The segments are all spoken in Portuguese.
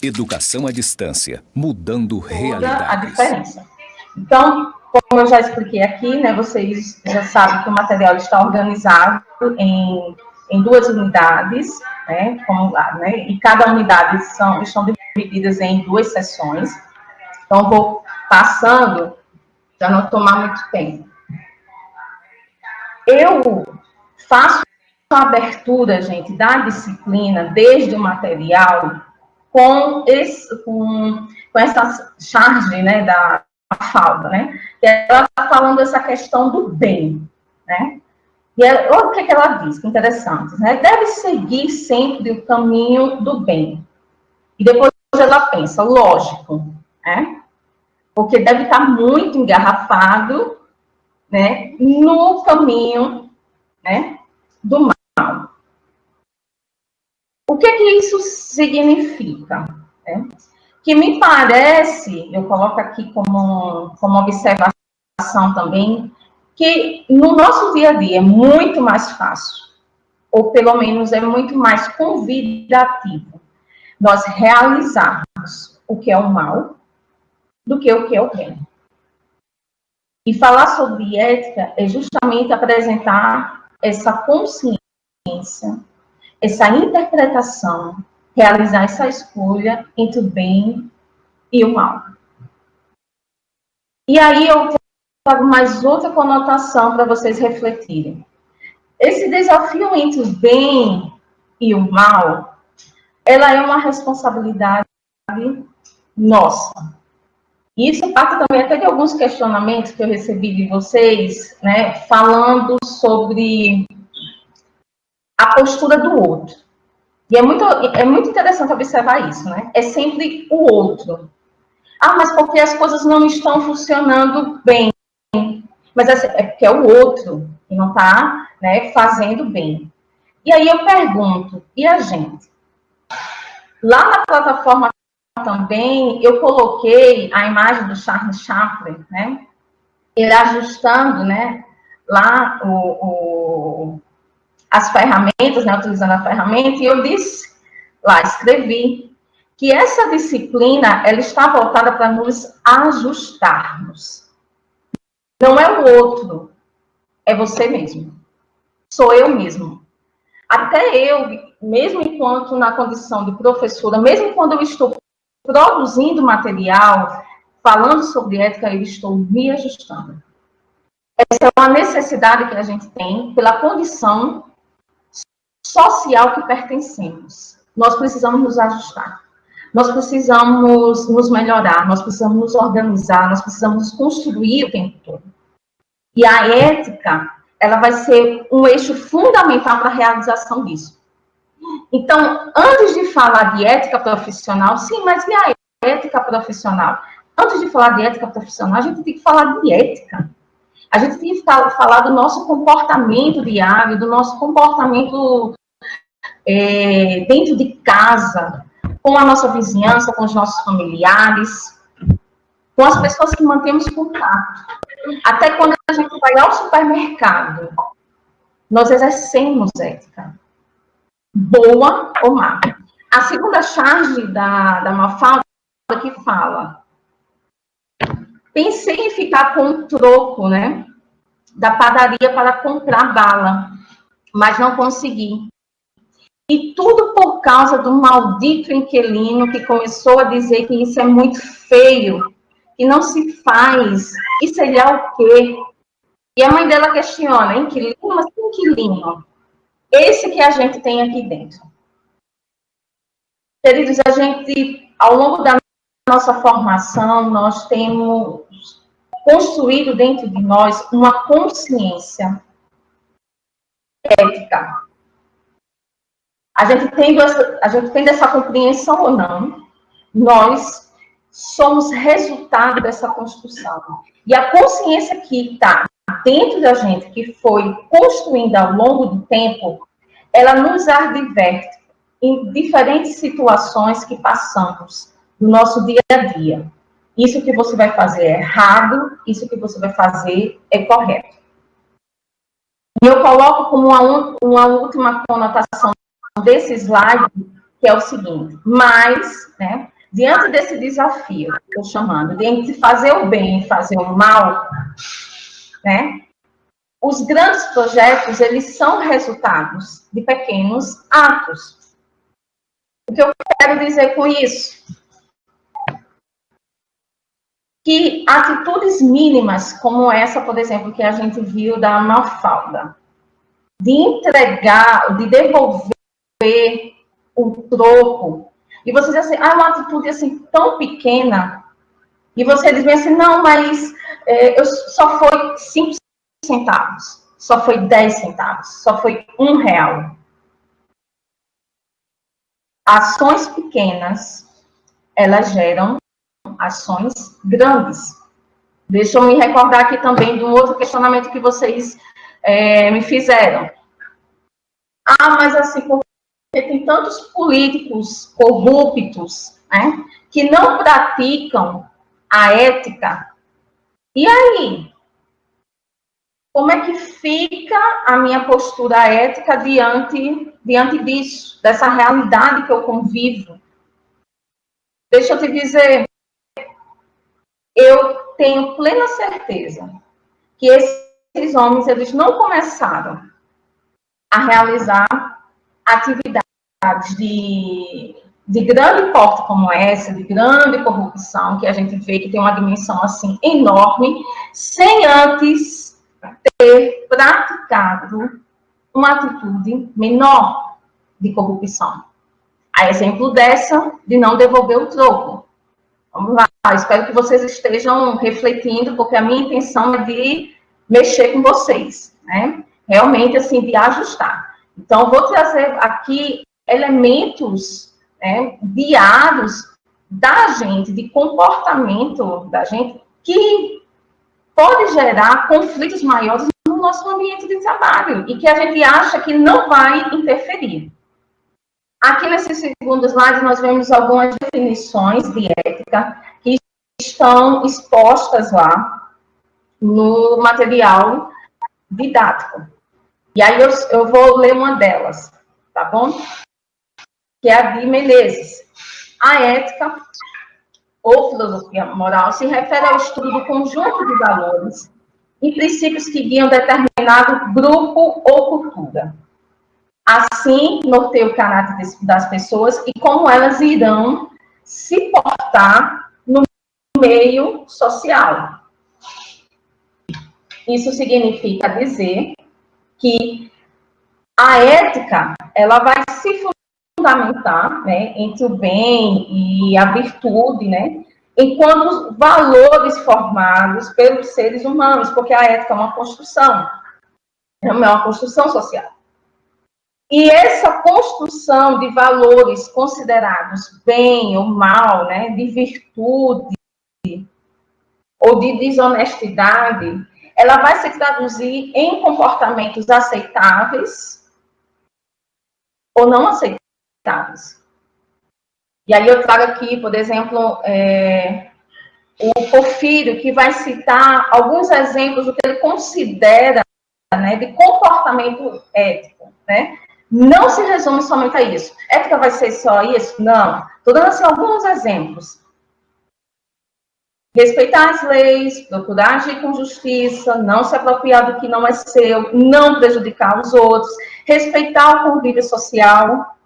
Educação à distância, mudando Toda realidades. a diferença. Então, como eu já expliquei aqui, né, vocês já sabem que o material está organizado em duas unidades, né, e cada unidade estão divididas em duas sessões. Então, vou passando para não tomar muito tempo. Eu faço a abertura, gente, da disciplina, desde o material, com essa charge, né, da Mafalda, né, que ela está falando essa questão do bem, né, e olha o que ela diz, que interessante, né, deve seguir sempre o caminho do bem, e depois ela pensa, lógico, né, porque deve estar muito engarrafado, né, no caminho, né, do mal. O que isso significa? Né? Que me parece, eu coloco aqui como observação também, que no nosso dia a dia é muito mais fácil, ou pelo menos é muito mais convidativo, nós realizarmos o que é o mal do que o que é o bem. E falar sobre ética é justamente apresentar essa consciência, essa interpretação, realizar essa escolha entre o bem e o mal. E aí eu trago mais outra conotação para vocês refletirem. Esse desafio entre o bem e o mal, ela é uma responsabilidade nossa. E isso parte também até de alguns questionamentos que eu recebi de vocês, né, falando sobre a postura do outro. E é muito interessante observar isso, né? É sempre o outro. Ah, mas porque as coisas não estão funcionando bem. Mas é porque é o outro que não está, né, fazendo bem. E aí eu pergunto, e a gente? Lá na plataforma também, eu coloquei a imagem do Charles Chaplin, né? Ele ajustando, né, lá as ferramentas, né, utilizando a ferramenta, e eu disse, lá, escrevi, que essa disciplina, ela está voltada para nos ajustarmos. Não é o outro, é você mesmo. Sou eu mesmo. Até eu, mesmo enquanto na condição de professora, mesmo quando eu estou produzindo material, falando sobre ética, eu estou me ajustando. Essa é uma necessidade que a gente tem pela condição social que pertencemos. Nós precisamos nos ajustar. Nós precisamos nos melhorar, nós precisamos nos organizar, nós precisamos nos construir o tempo todo. E a ética, ela vai ser um eixo fundamental para a realização disso. Então, antes de falar de ética profissional, sim, mas e a ética profissional? Antes de falar de ética profissional, a gente tem que falar de ética. A gente tem que falar do nosso comportamento diário, do nosso comportamento dentro de casa, com a nossa vizinhança, com os nossos familiares, com as pessoas que mantemos contato. Até quando a gente vai ao supermercado, nós exercemos ética, boa ou má. A segunda charge da Mafalda que fala, pensei em ficar com o troco, né, da padaria para comprar bala, mas não consegui. E tudo por causa do maldito inquilino que começou a dizer que isso é muito feio, que não se faz, isso ele é o quê? E a mãe dela questiona, inquilino, mas que inquilino? Esse que a gente tem aqui dentro. Queridos, a gente, ao longo da nossa formação, nós temos construído dentro de nós uma consciência ética. A gente tendo essa compreensão ou não, nós somos resultado dessa construção. E a consciência que está dentro da gente, que foi construída ao longo do tempo, ela nos adverte em diferentes situações que passamos no nosso dia a dia. Isso que você vai fazer é errado, isso que você vai fazer é correto. E eu coloco como uma última conotação desse slide, que é o seguinte, mas, né, diante desse desafio, estou chamando, de fazer o bem e fazer o mal, né? Os grandes projetos, eles são resultados de pequenos atos. O que eu quero dizer com isso? Que atitudes mínimas, como essa, por exemplo, que a gente viu da Mafalda, de entregar, de devolver o troco, e você diz assim, uma atitude assim tão pequena, e você diz assim, não, mas eu só foi 5 centavos, só foi 10 centavos, só foi R$1. Ações pequenas, elas geram ações grandes. Deixa eu me recordar aqui também de um outro questionamento que vocês me fizeram. Mas assim, porque tem tantos políticos corruptos, né, que não praticam a ética. E aí? Como é que fica a minha postura ética diante disso, dessa realidade que eu convivo? Deixa eu te dizer, eu tenho plena certeza que esses homens, eles não começaram a realizar atividades de grande porte como essa, de grande corrupção, que a gente vê que tem uma dimensão assim enorme, sem antes ter praticado uma atitude menor de corrupção. A exemplo dessa, de não devolver o troco. Vamos lá, espero que vocês estejam refletindo, porque a minha intenção é de mexer com vocês, né? Realmente, assim, de ajustar. Então, vou trazer aqui elementos, né, diários da gente, de comportamento da gente, que pode gerar conflitos maiores no nosso ambiente de trabalho e que a gente acha que não vai interferir. Aqui nesse segundo slide nós vemos algumas definições de ética que estão expostas lá no material didático. E aí eu vou ler uma delas, tá bom? Que é a de Menezes. A ética ou filosofia moral se refere ao estudo do conjunto de valores e princípios que guiam determinado grupo ou cultura. Assim, norteia o caráter das pessoas e como elas irão se portar no meio social. Isso significa dizer que a ética, ela vai se fundamentar, né, entre o bem e a virtude, né, enquanto valores formados pelos seres humanos, porque a ética é uma construção social. E essa construção de valores considerados bem ou mal, né, de virtude ou de desonestidade, ela vai se traduzir em comportamentos aceitáveis ou não aceitáveis. E aí eu trago aqui, por exemplo, o Porfírio, que vai citar alguns exemplos do que ele considera, né, de comportamento ético, né? Não se resume somente a isso. Ética vai ser só isso? Não. Estou dando assim, alguns exemplos. Respeitar as leis, procurar agir com justiça, não se apropriar do que não é seu, não prejudicar os outros, respeitar o convívio social.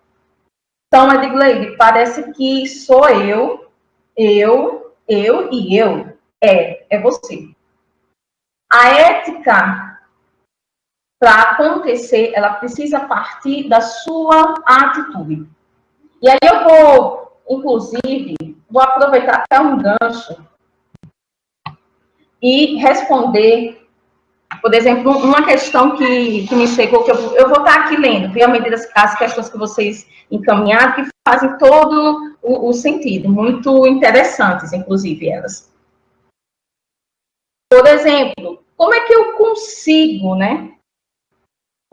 Então, Edgleide, parece que sou eu, e eu. É você. A ética, para acontecer, ela precisa partir da sua atitude. E aí eu vou, inclusive, aproveitar até um gancho e responder, por exemplo, uma questão que me chegou, que eu vou estar aqui lendo, viu, à medida as questões que vocês encaminharam, que fazem todo o sentido, muito interessantes, inclusive, elas. Por exemplo, como é que eu consigo, né,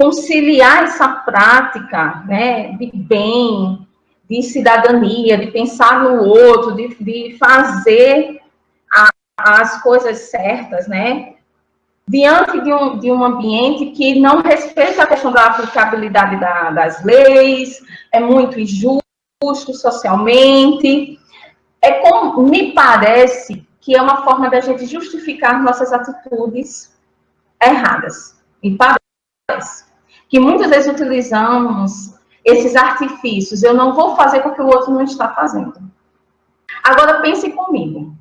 conciliar essa prática, né, de bem, de cidadania, de pensar no outro, de fazer as coisas certas, né, diante de um ambiente que não respeita a questão da aplicabilidade das leis, é muito injusto socialmente. Me parece que é uma forma da gente justificar nossas atitudes erradas. Me parece que muitas vezes utilizamos esses artifícios. Eu não vou fazer porque o outro não está fazendo. Agora pense comigo.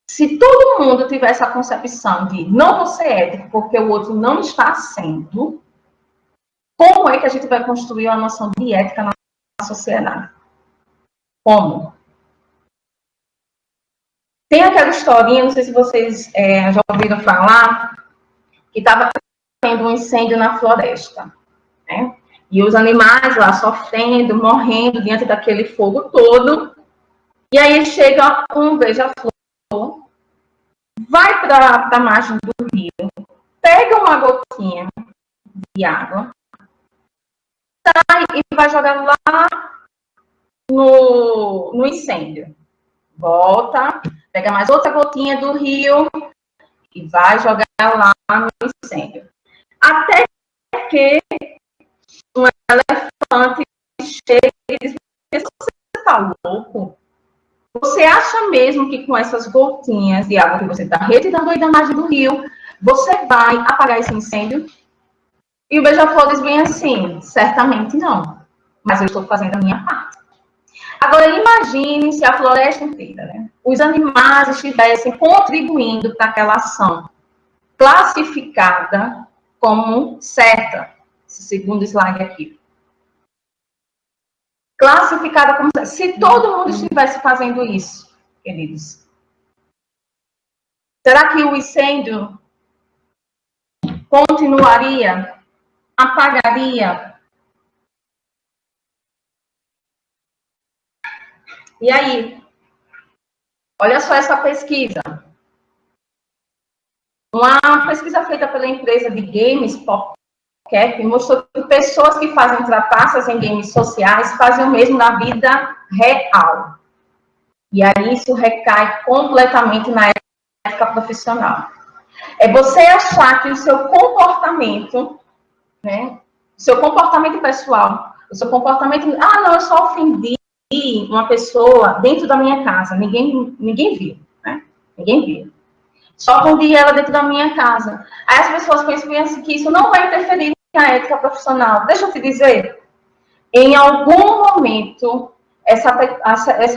Se todo mundo tivesse a concepção de não vou ser ético porque o outro não está sendo, como é que a gente vai construir uma noção de ética na sociedade? Como? Tem aquela historinha, não sei se vocês já ouviram falar, que estava tendo um incêndio na floresta, né? E os animais lá sofrendo, morrendo diante daquele fogo todo. E aí chega um beija-flor, vai para a margem do rio, pega uma gotinha de água, sai e vai jogar lá no incêndio. Volta, pega mais outra gotinha do rio e vai jogar lá no incêndio. Até que um elefante chega e diz: você está louco? Você acha mesmo que com essas gotinhas de água que você está retirando aí da margem do rio, você vai apagar esse incêndio? E o beija-flor diz bem assim: certamente não, mas eu estou fazendo a minha parte. Agora, imagine se a floresta inteira, né, os animais estivessem contribuindo para aquela ação classificada como certa, esse segundo slide aqui. Classificada como certa. Se todo mundo estivesse fazendo isso, queridos, será que o incêndio continuaria? Apagaria? E aí? Olha só essa pesquisa. Uma pesquisa feita pela empresa de games, PopCap, mostrou que pessoas que fazem trapaças em games sociais fazem o mesmo na vida real. E aí isso recai completamente na ética profissional. É você achar que o seu comportamento, né, o seu comportamento pessoal, o seu comportamento, não, eu só ofendi uma pessoa dentro da minha casa, ninguém viu, né? Ninguém viu. Só ofendi ela dentro da minha casa. Aí as pessoas pensam que isso não vai interferir na ética profissional. Deixa eu te dizer, em algum momento, essa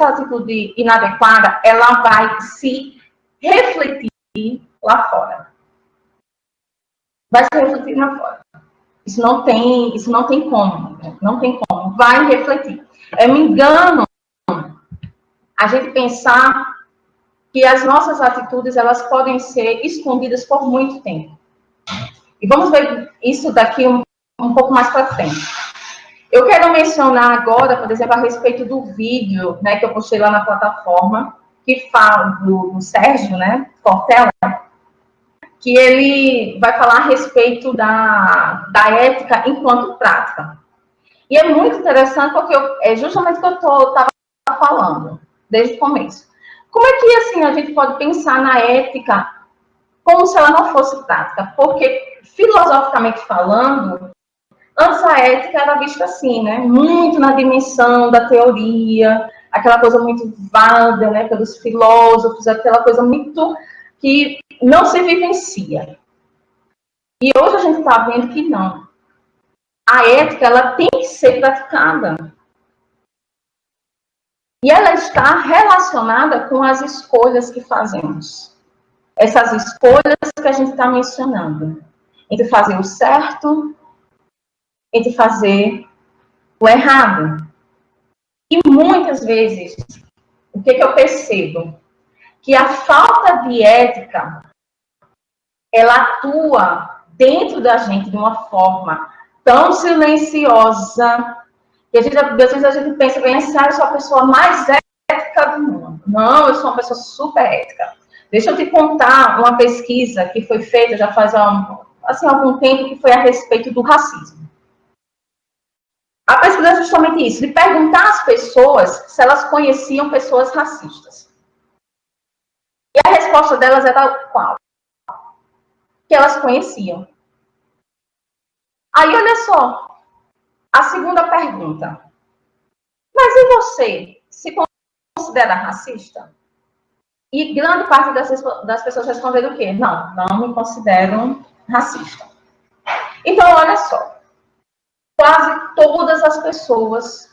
atitude inadequada, ela vai se refletir lá fora. Vai se refletir lá fora. Isso não tem como. Não tem como. Vai refletir. É um engano a gente pensar que as nossas atitudes, elas podem ser escondidas por muito tempo. E vamos ver isso daqui um pouco mais para frente. Eu quero mencionar agora, por exemplo, a respeito do vídeo, né, que eu postei lá na plataforma, que fala do Sérgio, né, Cortella, que ele vai falar a respeito da ética enquanto prática. E é muito interessante porque é justamente o que eu estava falando desde o começo. Como é que assim a gente pode pensar na ética como se ela não fosse prática? Porque, filosoficamente falando, antes a ética era vista assim, né? Muito na dimensão da teoria, aquela coisa muito vaga, né? Pelos filósofos, aquela coisa muito que não se vivencia. E hoje a gente está vendo que não. A ética, ela tem que ser praticada. E ela está relacionada com as escolhas que fazemos. Essas escolhas que a gente está mencionando. Entre fazer o certo, entre fazer o errado. E muitas vezes, o que eu percebo? Que a falta de ética, ela atua dentro da gente de uma forma tão silenciosa, que às vezes a gente pensa bem assim, eu sou a pessoa mais ética do mundo. Não, eu sou uma pessoa super ética. Deixa eu te contar uma pesquisa que foi feita já faz algum tempo, que foi a respeito do racismo. A pesquisa é justamente isso, de perguntar às pessoas se elas conheciam pessoas racistas. E a resposta delas era qual? Que elas conheciam. Aí, olha só, a segunda pergunta. Mas e você? Se considera racista? E grande parte das pessoas responderam o quê? Não, não me considero racista. Então, olha só. Quase todas as pessoas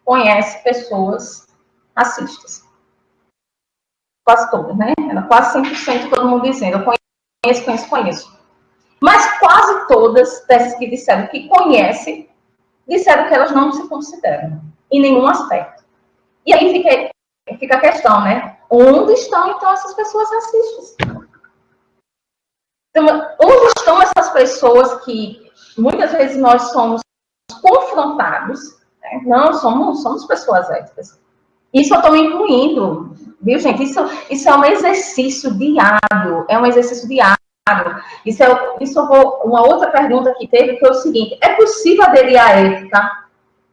conhecem pessoas racistas. Quase todas, né? Quase 100% todo mundo dizendo, eu conheço. Mas quase todas dessas que disseram que conhecem, disseram que elas não se consideram, em nenhum aspecto. E aí fica a questão, né? Onde estão, então, essas pessoas racistas? Então, onde estão essas pessoas que, muitas vezes, nós somos confrontados, né? Não, somos pessoas éticas. Isso eu estou incluindo, viu, gente? Isso é um exercício diário, Uma outra pergunta que teve foi o seguinte: é possível aderir à ética?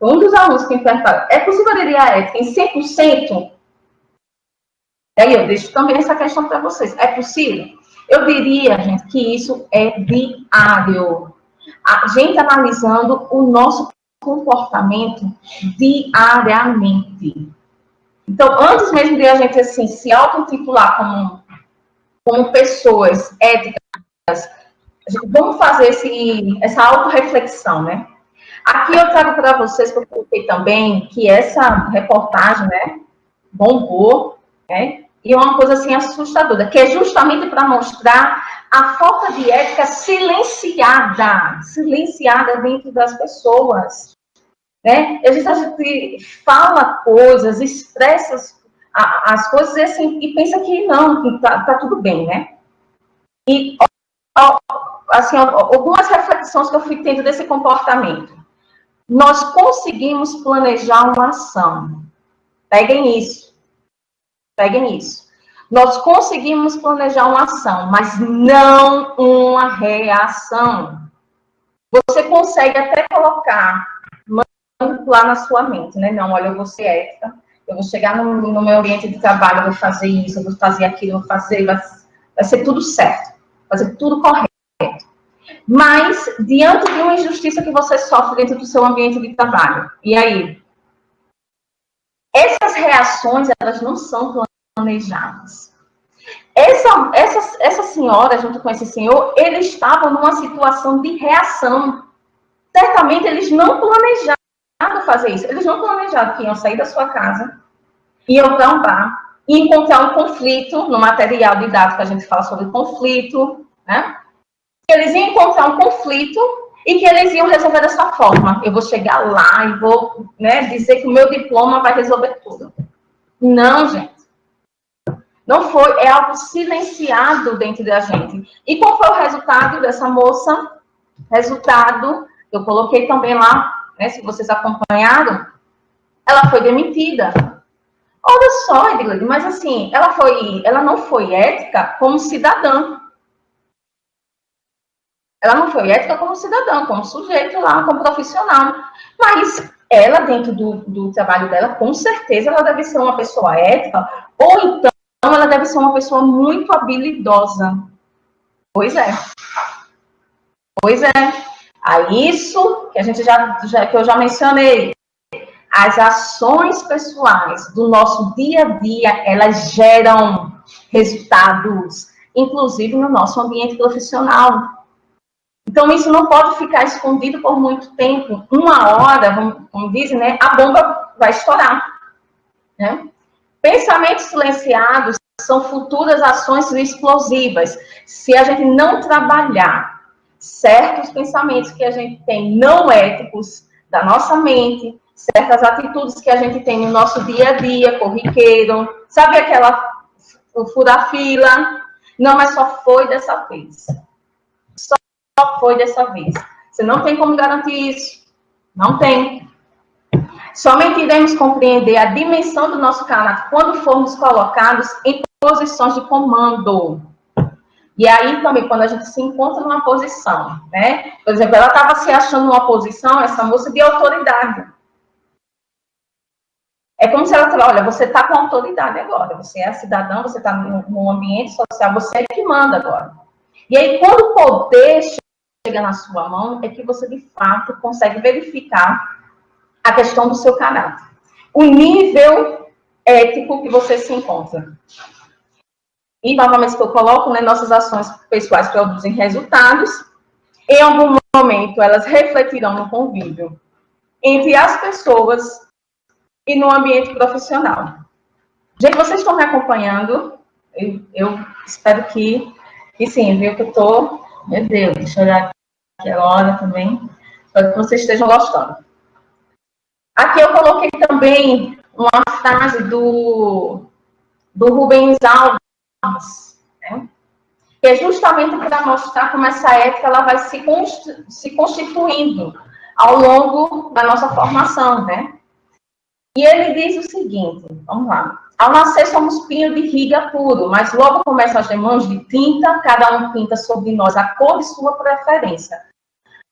Um dos alunos que me perguntaram, é possível aderir à ética em 100%? Aí eu deixo também essa questão para vocês. É possível? Eu diria, gente, que isso é diário. A gente analisando o nosso comportamento diariamente. Então, antes mesmo de a gente assim, se auto-intitular como pessoas éticas, vamos fazer essa auto-reflexão, né? Aqui eu trago para vocês, que eu coloquei também, que essa reportagem, né, bombou, né, e é uma coisa assim assustadora, que é justamente para mostrar a falta de ética silenciada dentro das pessoas, né? A gente fala coisas, expressa as coisas e, assim, e pensa que não, que tá tudo bem, né? E assim, algumas reflexões que eu fui tendo desse comportamento. Nós conseguimos planejar uma ação. Peguem isso. Nós conseguimos planejar uma ação, mas não uma reação. Você consegue até colocar lá na sua mente, né? Não, olha, eu vou ser ética, eu vou chegar no meu ambiente de trabalho, eu vou fazer isso, eu vou fazer aquilo, eu vou fazer, vai ser tudo certo, vai ser tudo correto. Mas, diante de uma injustiça que você sofre dentro do seu ambiente de trabalho, e aí? Essas reações, elas não são planejadas. Essa senhora, junto com esse senhor, eles estavam numa situação de reação. Certamente, eles não planejaram fazer isso. Eles não planejaram que iam sair da sua casa, iam para um bar, e encontrar um conflito, no material didático a gente fala sobre conflito, né? Eles iam encontrar um conflito e que eles iam resolver dessa forma. Eu vou chegar lá e vou, né, dizer que o meu diploma vai resolver tudo. Não, gente. Não foi, é algo silenciado dentro da gente. E qual foi o resultado dessa moça? Resultado, eu coloquei também lá, né, se vocês acompanharam, ela foi demitida. Olha só, Edgley, mas assim, ela não foi ética como cidadã. Ela não foi ética como cidadã, como sujeito lá, como profissional. Mas ela, dentro do trabalho dela, com certeza ela deve ser uma pessoa ética, ou então ela deve ser uma pessoa muito habilidosa. Pois é. A isso que a gente que eu já mencionei. As ações pessoais do nosso dia a dia, elas geram resultados, inclusive no nosso ambiente profissional. Então, isso não pode ficar escondido por muito tempo. Uma hora, como dizem, né, a bomba vai estourar. Né? Pensamentos silenciados são futuras ações explosivas. Se a gente não trabalhar certos pensamentos que a gente tem não éticos da nossa mente, certas atitudes que a gente tem no nosso dia a dia, corriqueiro, sabe o fura-fila? Não, mas só foi dessa vez. Só foi dessa vez. Você não tem como garantir isso. Não tem. Somente iremos compreender a dimensão do nosso caráter quando formos colocados em posições de comando. E aí também, quando a gente se encontra numa posição, né? Por exemplo, ela estava se achando numa posição, essa moça, de autoridade. É como se ela falasse, olha, você está com autoridade agora, você é a cidadã, você está num ambiente social, você é que manda agora. E aí, quando o poder chega na sua mão, é que você, de fato, consegue verificar a questão do seu caráter. O nível ético que você se encontra. E, novamente, que eu coloco, né, nossas ações pessoais produzem resultados. Em algum momento, elas refletirão no convívio entre as pessoas e no ambiente profissional. Gente, vocês estão me acompanhando? Eu espero que sim, viu? Que eu estou... Meu Deus, deixa eu olhar aqui agora também. Espero que vocês estejam gostando. Aqui eu coloquei também uma frase do Rubens Alves, né? Que é justamente para mostrar como essa ética ela vai se constituindo ao longo da nossa formação, né? E ele diz o seguinte, vamos lá. Ao nascer somos pinho de riga puro, mas logo começam as demãos de tinta, cada um pinta sobre nós a cor de sua preferência.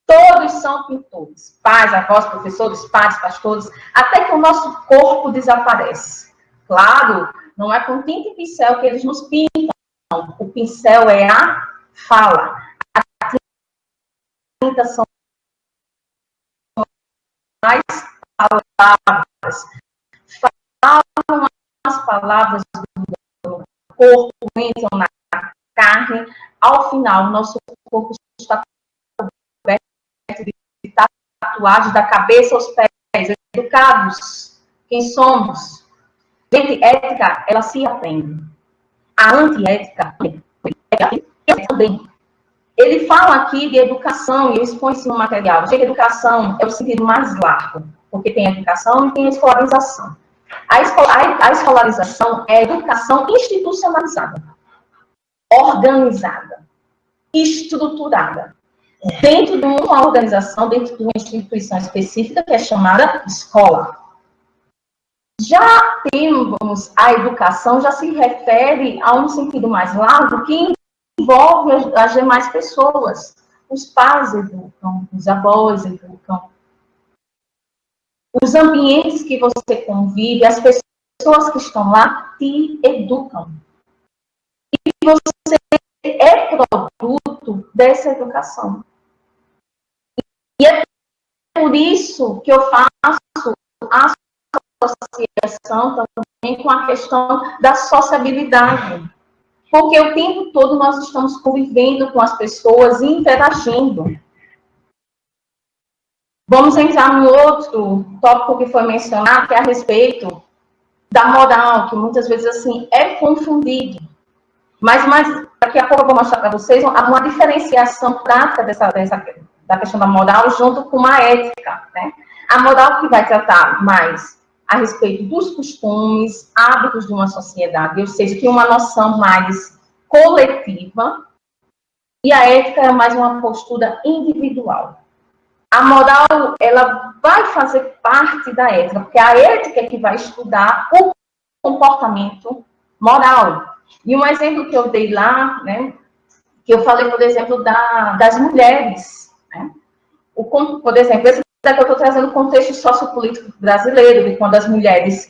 Todos são pintores, pais, avós, professores, pais, pastores, até que o nosso corpo desaparece. Claro, não é com tinta e pincel que eles nos pintam. O pincel é a fala. A tinta são mais palavras. Falam as palavras do corpo, entram na carne. Ao final, nosso corpo está coberto de tatuagens da cabeça aos pés. Educados, quem somos? Gente, ética, ela se aprende. A antiética também. Ele fala aqui de educação, e eu exponho isso no material. Gente, educação é o sentido mais largo, porque tem educação e tem escolarização. A escolarização é a educação institucionalizada, organizada, estruturada, dentro de uma organização, dentro de uma instituição específica, que é chamada escola. Já temos a educação, já se refere a um sentido mais largo, que envolve as demais pessoas. Os pais educam, os avós educam, os ambientes que você convive, as pessoas que estão lá te educam. E você é produto dessa educação. E é por isso que eu faço a associação também com a questão da sociabilidade. Porque o tempo todo nós estamos convivendo com as pessoas e interagindo. Vamos entrar no outro tópico que foi mencionado, que é a respeito da moral, que muitas vezes assim é confundido. Mas daqui a pouco eu vou mostrar para vocês uma diferenciação prática da questão da moral junto com a ética, né? A moral que vai tratar mais a respeito dos costumes, hábitos de uma sociedade, ou seja, que é uma noção mais coletiva, e a ética é mais uma postura individual. A moral, ela vai fazer parte da ética, porque a ética é que vai estudar o comportamento moral. E um exemplo que eu dei lá, né, que eu falei, por exemplo, das mulheres, né? Por exemplo, esse daqui eu estou trazendo o contexto sociopolítico brasileiro, de quando as mulheres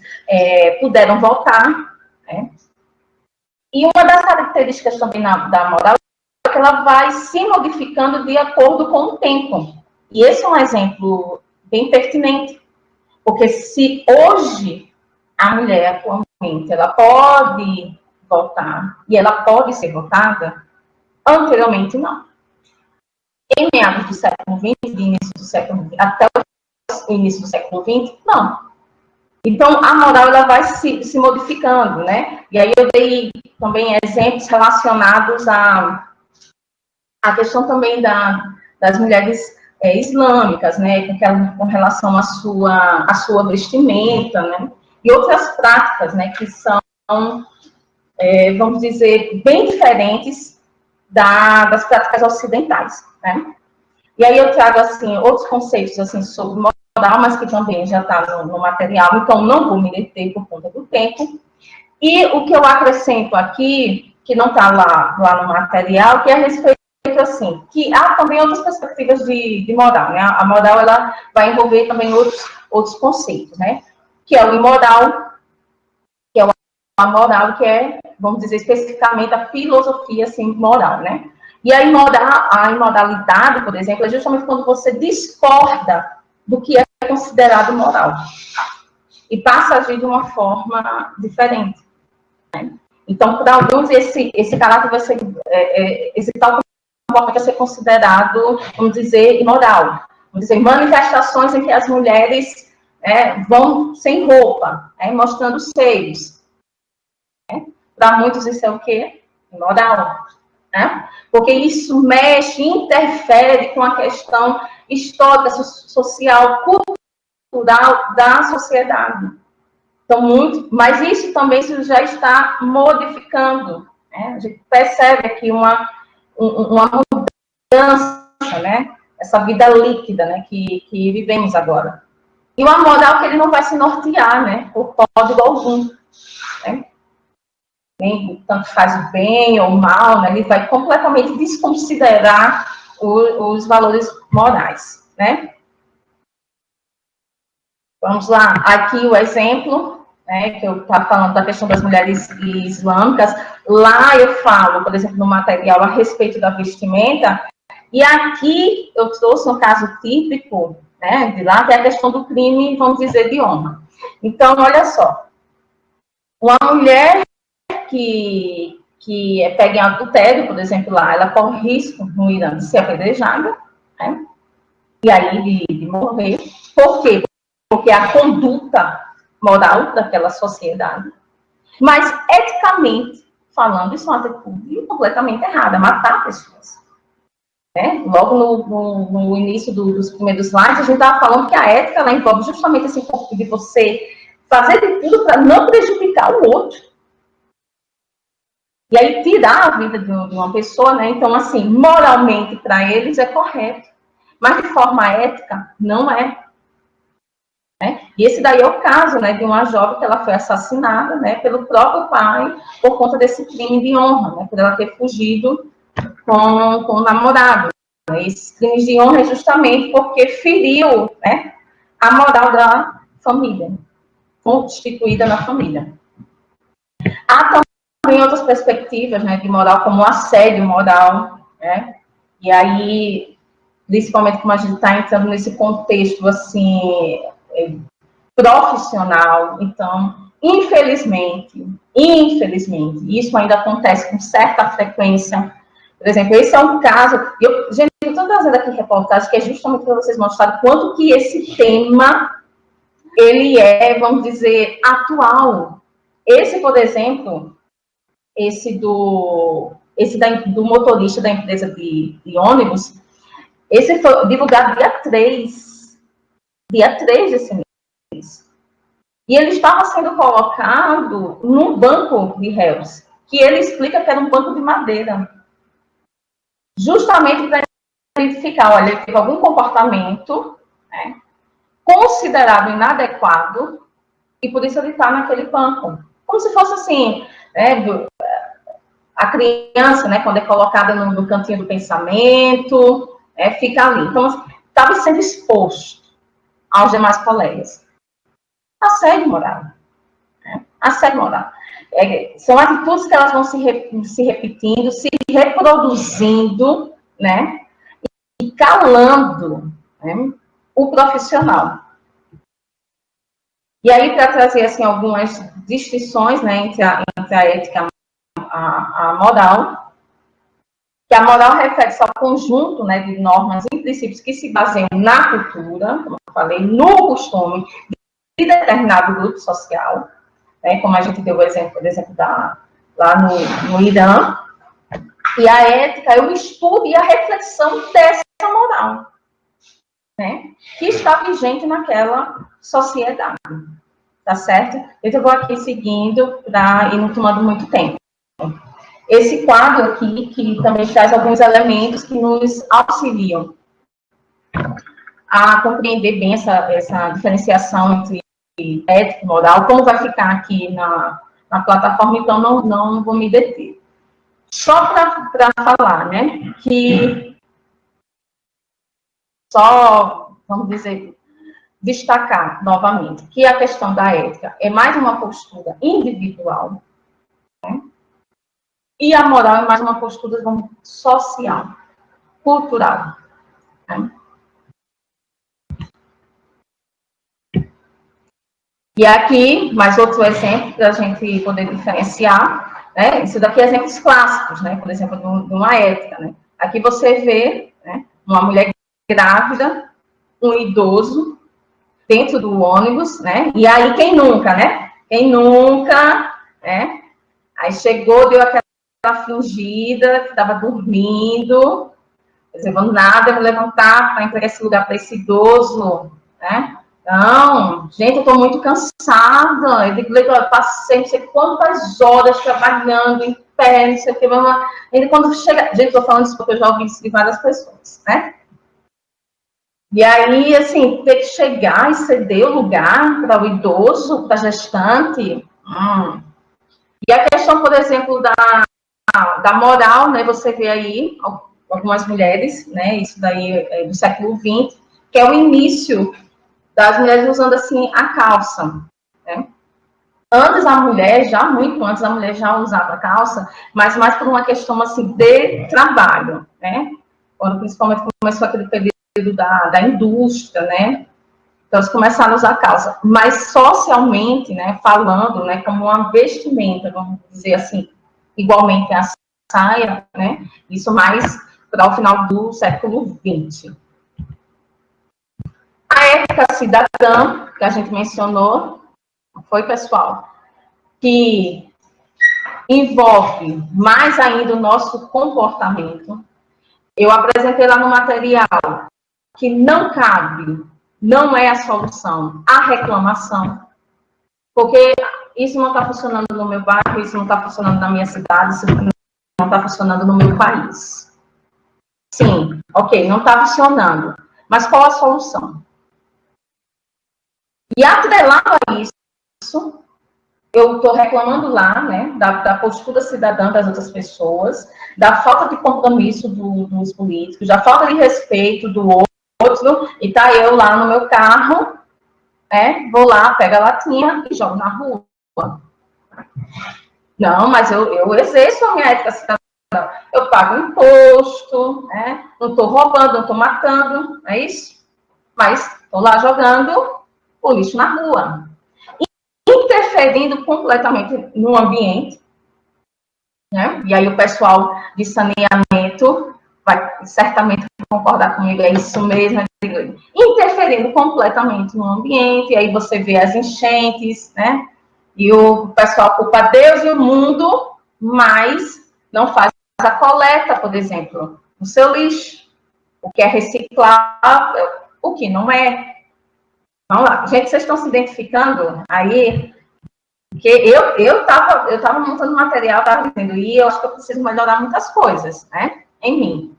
puderam votar, né? E uma das características também da moral é que ela vai se modificando de acordo com o tempo. E esse é um exemplo bem pertinente, porque se hoje a mulher atualmente ela pode votar e ela pode ser votada, anteriormente não. Em meados do século XX, início do século XX, até o início do século XX, não. Então, a moral ela vai se modificando, né? E aí eu dei também exemplos relacionados à questão também das mulheres islâmicas, né? Com relação à sua vestimenta, né? E outras práticas, né? Que são, vamos dizer, bem diferentes das práticas ocidentais, né? E aí eu trago, assim, outros conceitos, assim, sobre moral, mas que também já está no material, então não vou me deter por conta do tempo. E o que eu acrescento aqui, que não está lá no material, que é a respeito, assim, que há também outras perspectivas de moral, né? A moral, ela vai envolver também outros conceitos, né? Que é o imoral, que é a moral, que é, vamos dizer, especificamente a filosofia, assim, moral, né? E a imoralidade, por exemplo, é justamente quando você discorda do que é considerado moral. e passa a agir de uma forma diferente. Né? Então, para alguns, esse caráter vai ser, esse tal comportamento vai ser considerado, vamos dizer, imoral. Vamos dizer, manifestações em que as mulheres vão sem roupa, mostrando os seios. Né? Para muitos isso é o quê? Imoral. Né? Porque isso mexe, interfere com a questão histórica, social, cultural da sociedade. Então, mas isso também já está modificando. Né? A gente percebe aqui uma mudança, né? Essa vida líquida, né? que vivemos agora. E uma moral que ele não vai se nortear, né? Por código algum. Né? Nem tanto faz o bem ou o mal, né? Ele vai completamente desconsiderar os valores morais. Né? Vamos lá, aqui o exemplo, que eu estava falando da questão das mulheres islâmicas. Lá eu falo, por exemplo, no material a respeito da vestimenta, e aqui eu trouxe um caso típico, né, de lá, que é a questão do crime, vamos dizer, de honra. Então, olha só, uma mulher que é pega em adultério, por exemplo, lá, ela corre risco no Irã de ser apedrejada, né, e aí de morrer. Por quê? Porque é a conduta moral daquela sociedade. Mas, eticamente falando, isso é uma atitude completamente errada, matar pessoas. Né? Logo no início dos primeiros slides, a gente estava falando que a ética ela envolve justamente esse ponto de você fazer de tudo para não prejudicar o outro. E aí tirar a vida de uma pessoa, né? Então, assim, moralmente para eles é correto, mas de forma ética não é. Né? E esse daí é o caso, né, de uma jovem que ela foi assassinada, né, pelo próprio pai por conta desse crime de honra, né, por ela ter fugido com o namorado. Né? Esses crimes de honra é justamente porque feriu, né, a moral da família, constituída na família. Há também outras perspectivas, né, de moral, como o assédio moral, né, e aí, principalmente como a gente está entrando nesse contexto, assim, profissional. Então, infelizmente, isso ainda acontece com certa frequência. Por exemplo, esse é um caso, gente, eu estou trazendo aqui reportagem que é justamente para vocês mostrarem quanto que esse tema, ele é, vamos dizer, atual. Esse, por exemplo, esse do motorista da empresa de ônibus, esse foi divulgado dia 3 desse mês. E ele estava sendo colocado num banco de réus, que ele explica que era um banco de madeira. Justamente para identificar, olha, ele teve algum comportamento, né, considerado inadequado, e por isso ele está naquele banco. Como se fosse assim, né, a criança, né, quando é colocada no cantinho do pensamento, fica ali. Então, estava sendo exposto aos demais colegas. Assédio moral. Assédio moral. São atitudes que elas vão se repetindo, se reproduzindo, né? E calando, né, o profissional. E aí, para trazer assim, algumas distinções, né, entre a ética e a moral, que a moral refere-se ao conjunto, né, de normas e princípios que se baseiam na cultura, como eu falei, no costume de determinado grupo social, né, como a gente deu o exemplo, por exemplo, lá no Irã. E a ética é o estudo e a reflexão dessa moral, né, que está vigente naquela sociedade. Tá certo? Eu vou aqui seguindo para ir não tomando muito tempo. Esse quadro aqui, que também traz alguns elementos que nos auxiliam a compreender bem essa diferenciação entre ética e moral, como vai ficar aqui na plataforma, então não vou me deter. Só para falar, né, que só, vamos dizer, destacar novamente que a questão da ética é mais uma postura individual, né, e a moral é mais uma postura social, cultural. Né? E aqui, mais outro exemplo para a gente poder diferenciar, né? Isso daqui é exemplos clássicos, né? Por exemplo, de uma ética, né? Aqui você vê, né, uma mulher grávida, um idoso, dentro do ônibus, né? E aí, quem nunca, né? Quem nunca, né? Aí chegou, deu aquela fingida, que estava dormindo, reservando nada, eu vou levantar para entregar esse lugar para esse idoso, né? Não, gente, eu estou muito cansada. Eu digo, eu passei não sei quantas horas trabalhando em pé, não sei o que, vamos lá. Ele quando chega. Gente, estou falando isso porque eu já ouvi isso de várias pessoas, né? E aí, assim, ter que chegar e ceder o lugar para o idoso, para a gestante. E a questão, por exemplo, da moral, né? Você vê aí algumas mulheres, né? Isso daí é do século XX, que é o início das mulheres usando assim a calça, né? Antes a mulher, já muito antes a mulher já usava a calça, mas mais por uma questão assim de trabalho, né? Quando principalmente começou aquele período da indústria, né? Então eles começaram a usar calça, mas socialmente, né, falando, né, como uma vestimenta, vamos dizer assim, igualmente a saia, né? Isso mais para o final do século XX. A ética cidadã, que a gente mencionou, foi, pessoal, que envolve mais ainda o nosso comportamento. Eu apresentei lá no material que não cabe, não é a solução, a reclamação. Porque isso não está funcionando no meu bairro, isso não está funcionando na minha cidade, isso não está funcionando no meu país. Sim, ok, não está funcionando. Mas qual a solução? E atrelado a isso, eu estou reclamando lá, né, da postura cidadã das outras pessoas, da falta de compromisso dos políticos, da falta de respeito do outro, e tá eu lá no meu carro, vou lá, pego a latinha e jogo na rua. Não, mas eu exerço a minha ética cidadã. Eu pago imposto, né, não estou roubando, não estou matando, é isso? Mas estou lá jogando o lixo na rua, interferindo completamente no ambiente, né? E aí o pessoal de saneamento vai certamente concordar comigo, é isso mesmo, interferindo completamente no ambiente, e aí você vê as enchentes, né? E o pessoal culpa Deus e o mundo, mas não faz a coleta, por exemplo, no seu lixo, o que é reciclável, o que não é. Vamos lá, gente, vocês estão se identificando aí? Porque eu tava montando material, estava dizendo, e eu acho que eu preciso melhorar muitas coisas, né, em mim.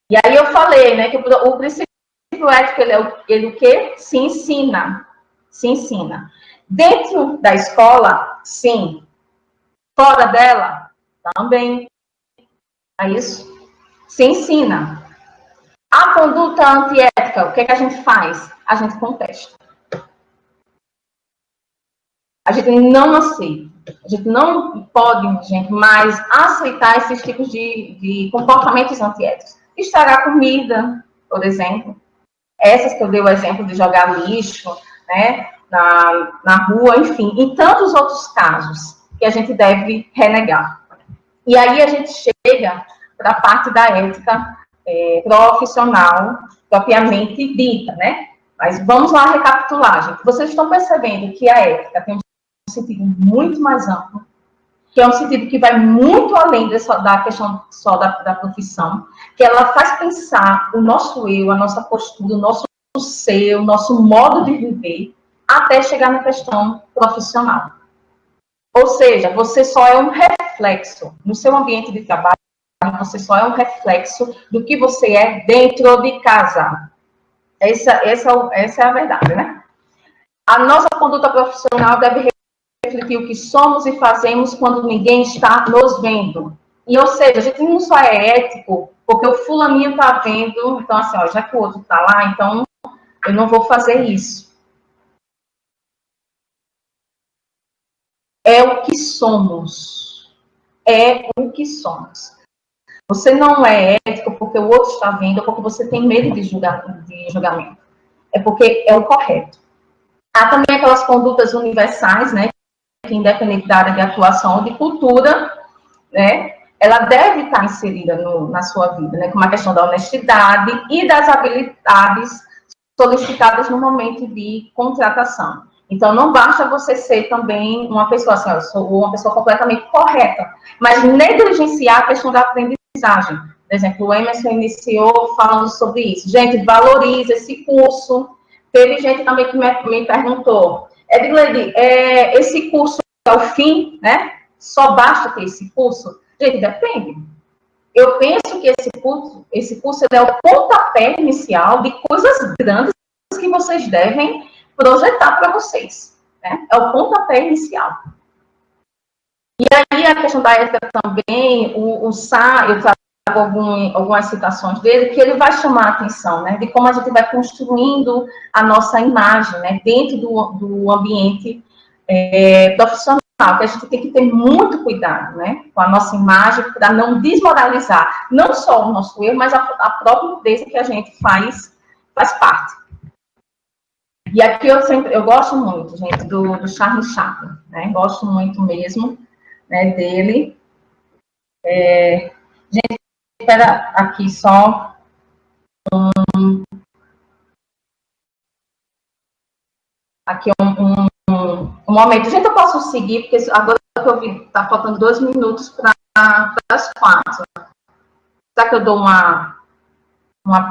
E aí eu falei, né, que o princípio ético, ele o quê? Se ensina. Se ensina. Dentro da escola, sim. Fora dela, também. É isso. Se ensina. A conduta antiética, o que a gente faz? A gente contesta. A gente não aceita. A gente não pode, gente, mais aceitar esses tipos de comportamentos antiéticos. Estragar comida, por exemplo. Essas que eu dei o exemplo de jogar lixo, né, na rua, enfim. E tantos outros casos que a gente deve renegar. E aí a gente chega para a parte da ética profissional, propriamente dita, né? Mas vamos lá recapitular, gente. Vocês estão percebendo que a ética tem um sentido muito mais amplo, que é um sentido que vai muito além da questão só da profissão, que ela faz pensar o nosso eu, a nossa postura, o nosso ser, o nosso modo de viver, até chegar na questão profissional. Ou seja, você só é um reflexo no seu ambiente de trabalho, você só é um reflexo do que você é dentro de casa. Essa é a verdade, né? A nossa conduta profissional deve refletir o que somos e fazemos quando ninguém está nos vendo. E, ou seja, a gente não só é ético porque o fulaninho está vendo, então, assim, ó, já que o outro está lá, então eu não vou fazer isso. É o que somos. É o que somos. Você não é ético porque o outro está vendo, ou porque você tem medo de julgamento. É porque é o correto. Há também aquelas condutas universais, né, que independente da área de atuação ou de cultura, né, ela deve estar inserida na sua vida, né, como a questão da honestidade e das habilidades solicitadas no momento de contratação. Então, não basta você ser também uma pessoa assim, eu sou uma pessoa completamente correta, mas negligenciar a questão da aprendizagem. Por exemplo, o Emerson iniciou falando sobre isso. Gente, valorize esse curso. Teve gente também que me perguntou, Edgley, esse curso é o fim, né? Só basta ter esse curso? Gente, depende. Eu penso que esse curso é o pontapé inicial de coisas grandes que vocês devem projetar para vocês. Né? É o pontapé inicial. E aí, a questão da ética também, o Sá, eu trago algumas citações dele, que ele vai chamar a atenção, né, de como a gente vai construindo a nossa imagem, né, dentro do ambiente profissional, que a gente tem que ter muito cuidado, né, com a nossa imagem, para não desmoralizar, não só o nosso erro, mas a própria nudez que a gente faz parte. E aqui eu gosto muito, gente, do Charlie Chaplin, né, gosto muito mesmo, né, dele. Gente, espera aqui só aqui um momento. Gente, eu posso seguir, porque agora que eu vi, está faltando 2 minutos para as 4. Será que eu dou uma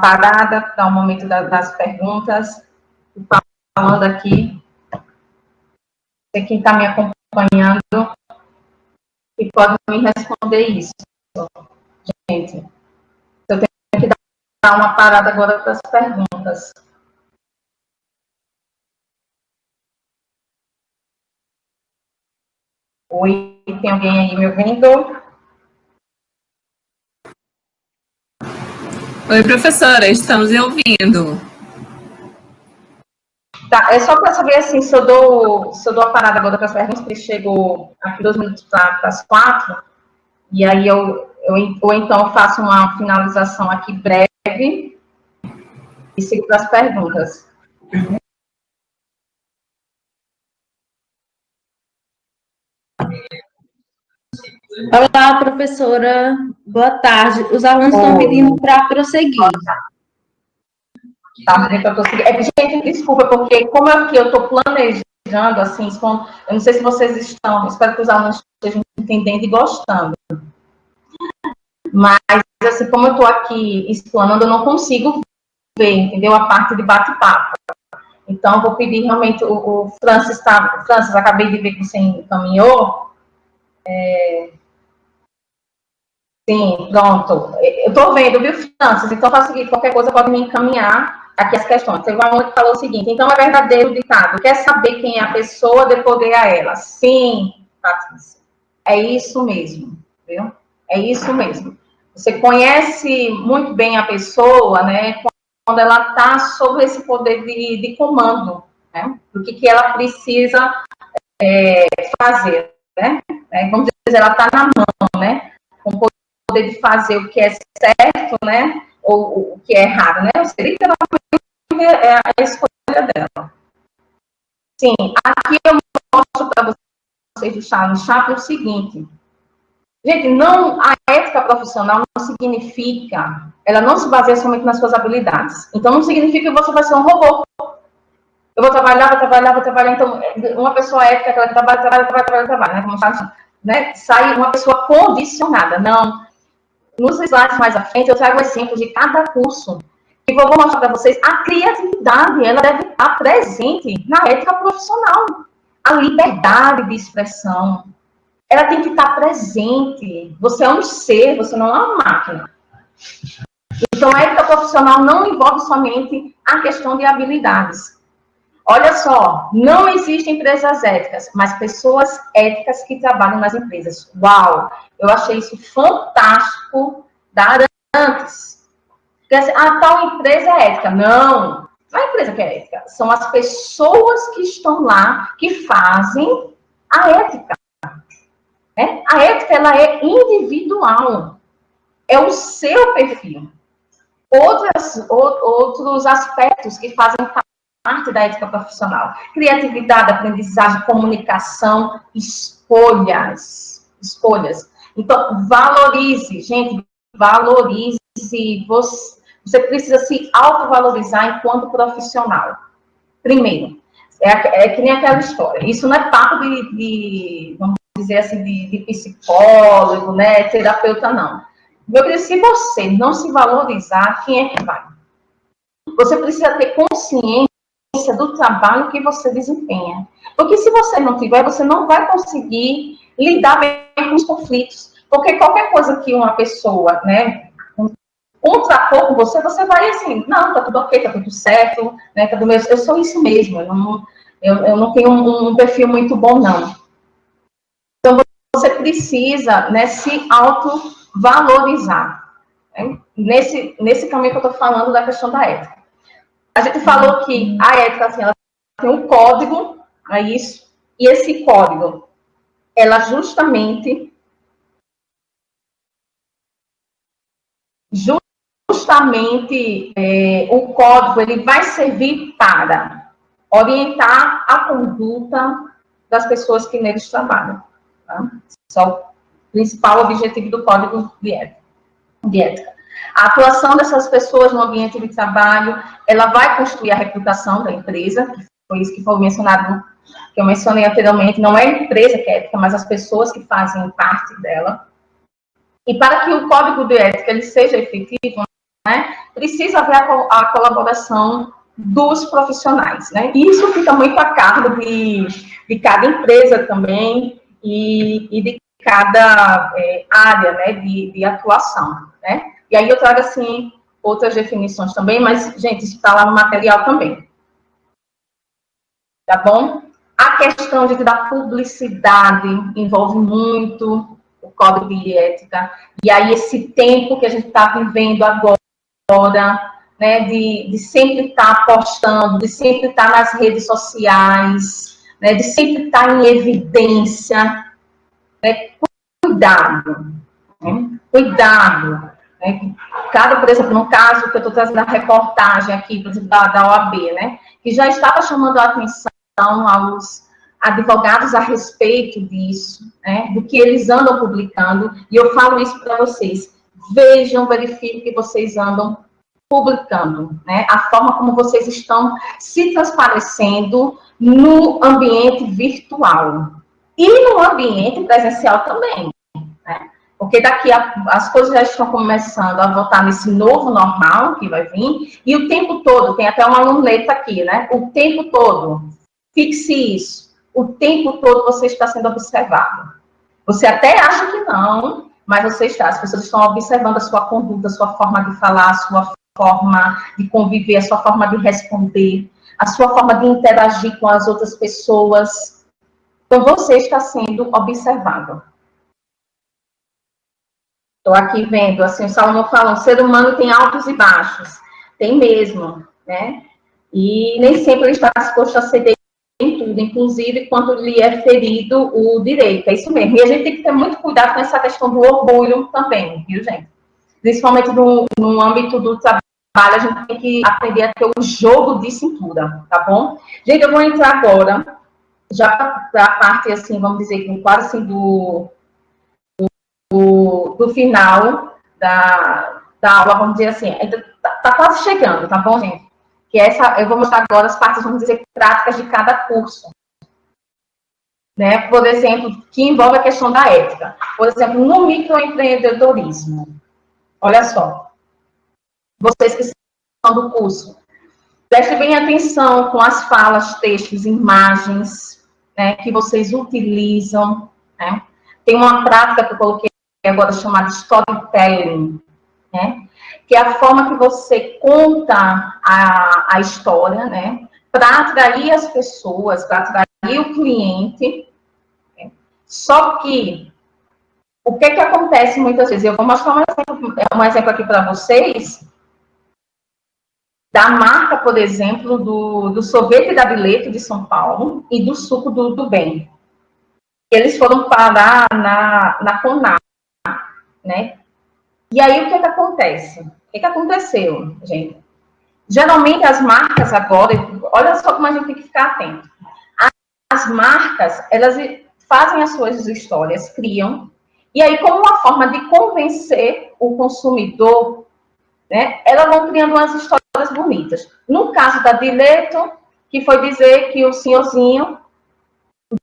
parada para o momento das perguntas? Falando aqui, sei quem está me acompanhando e pode me responder isso. Gente, eu tenho que dar uma parada agora para as perguntas. Oi, tem alguém aí me ouvindo? Oi, professora, estamos lhe ouvindo. Tá, é só para saber assim, se eu dou a parada agora para as perguntas, que chegou aqui 2 minutos para as 4, e aí ou então faço uma finalização aqui breve e sigo para as perguntas. Olá, professora. Boa tarde. Os alunos estão pedindo para prosseguir. Tá, gente, eu tô seguindo. Gente, desculpa, porque como aqui eu estou planejando, assim, eu não sei se vocês estão, espero que os alunos estejam entendendo e gostando. Mas, assim, como eu estou aqui explanando, eu não consigo ver, entendeu? A parte de bate-papo. Então, eu vou pedir realmente, o Francis, Francis, acabei de ver que você encaminhou. Sim, pronto. Eu estou vendo, viu, Francis? Então, faz o seguinte, qualquer coisa pode me encaminhar aqui as questões. Teve uma que falou o seguinte, então é verdadeiro ditado, quer saber quem é a pessoa, dê poder a ela. Sim, Patrícia. É isso mesmo, viu? É isso mesmo. Você conhece muito bem a pessoa, né, quando ela está sob esse poder de comando, né? Do que ela precisa fazer, né? Vamos dizer, ela está na mão, né? Com o poder de fazer o que é certo, né? Ou o que é errado, né? Você literalmente é a escolha dela. Sim, aqui eu mostro para vocês do Charles Chaplin o seguinte. Gente, a ética profissional não significa, ela não se baseia somente nas suas habilidades. Então, não significa que você vai ser um robô. Eu vou trabalhar, então, uma pessoa ética, que ela trabalha, né? Como está, né? Sai uma pessoa condicionada. Não. Nos slides mais à frente, eu trago exemplos de cada curso. E vou mostrar para vocês a criatividade, ela deve estar presente na ética profissional. A liberdade de expressão, ela tem que estar presente. Você é um ser, você não é uma máquina. Então, a ética profissional não envolve somente a questão de habilidades. Olha só, não existem empresas éticas, mas pessoas éticas que trabalham nas empresas. Uau! Eu achei isso fantástico da Arantes. Porque assim, tal empresa é ética. Não é a empresa que é ética. São as pessoas que estão lá, que fazem a ética. Né? A ética, ela é individual. É o seu perfil. Outros aspectos que fazem parte da ética profissional. Criatividade, aprendizagem, comunicação, escolhas. Então, valorize, gente, valorize. Você precisa se autovalorizar enquanto profissional. Primeiro, é que nem aquela história. Isso não é papo vamos dizer assim, de psicólogo, né, terapeuta, não. Meu querido, se você não se valorizar, quem é que vai? Você precisa ter consciência do trabalho que você desempenha. Porque se você não tiver, você não vai conseguir lidar bem com os conflitos. Porque qualquer coisa que uma pessoa, né, contrapor com você, você vai assim, não, tá tudo ok, tá tudo certo, né, tá tudo mesmo. Eu sou isso mesmo, eu não tenho um perfil muito bom, não. Então, você precisa, né, se autovalorizar. Né? Nesse caminho que eu estou falando da questão da ética. A gente falou que a ética, assim, ela tem um código, é isso, e esse código, ela justamente o código, ele vai servir para orientar a conduta das pessoas que neles trabalham. Tá? Esse é o principal objetivo do código de ética. A atuação dessas pessoas no ambiente de trabalho, ela vai construir a reputação da empresa, que foi isso que foi mencionado, que eu mencionei anteriormente, não é a empresa que é ética, mas as pessoas que fazem parte dela. E para que o código de ética ele seja efetivo, né, precisa haver a colaboração dos profissionais, né? E isso fica muito a cargo de cada empresa também e de cada área, né, de atuação, né? E aí eu trago, assim, outras definições também, mas, gente, isso está lá no material também. Tá bom? A questão da publicidade envolve muito o código de ética. E aí esse tempo que a gente está vivendo agora, né, de sempre estar postando, de sempre estar nas redes sociais, né, de sempre estar em evidência, né, cuidado, né, cuidado. Né, por exemplo, no caso que eu estou trazendo a reportagem aqui, por exemplo, da OAB, né, que já estava chamando a atenção aos advogados a respeito disso, né, do que eles andam publicando, e eu falo isso para vocês, vejam, verifiquem que vocês andam publicando, né, a forma como vocês estão se transparecendo no ambiente virtual e no ambiente presencial também, né, porque daqui as coisas já estão começando a voltar nesse novo normal que vai vir, e o tempo todo, tem até uma luneta aqui, né, o tempo todo, fixe isso, o tempo todo você está sendo observado. Você até acha que não, mas você está. As pessoas estão observando a sua conduta, a sua forma de falar, a sua forma de conviver, a sua forma de responder, a sua forma de interagir com as outras pessoas. Então, você está sendo observado. Estou aqui vendo, assim, o Salomão falando, o ser humano tem altos e baixos. Tem mesmo, né? E nem sempre ele está disposto a ceder em tudo, inclusive quando lhe é ferido o direito. É isso mesmo. E a gente tem que ter muito cuidado com essa questão do orgulho também, viu, gente? Principalmente no âmbito do trabalho, a gente tem que aprender a ter o jogo de cintura, tá bom? Gente, eu vou entrar agora, já para a parte, assim, vamos dizer, quase assim, do final da aula, vamos dizer assim, tá quase chegando, tá bom, gente? Que eu vou mostrar agora as partes, vamos dizer, práticas de cada curso. Né? Por exemplo, que envolve a questão da ética. Por exemplo, no microempreendedorismo. Olha só. Vocês que são do curso, prestem bem atenção com as falas, textos, imagens, né, que vocês utilizam. Né? Tem uma prática que eu coloquei agora chamada storytelling, né? Que é a forma que você conta a história, né? Para atrair as pessoas, para atrair o cliente. Né? Só que, o que acontece muitas vezes? Eu vou mostrar um exemplo aqui para vocês, da marca, por exemplo, do sorvete da Bileto de São Paulo e do suco do Bem. Eles foram parar na CONAR, né? E aí, o que acontece? O que aconteceu, gente? Geralmente, as marcas agora, olha só como a gente tem que ficar atento. As marcas, elas fazem as suas histórias, criam, e aí, como uma forma de convencer o consumidor, né, elas vão criando umas histórias bonitas. No caso da Dileto, que foi dizer que o senhorzinho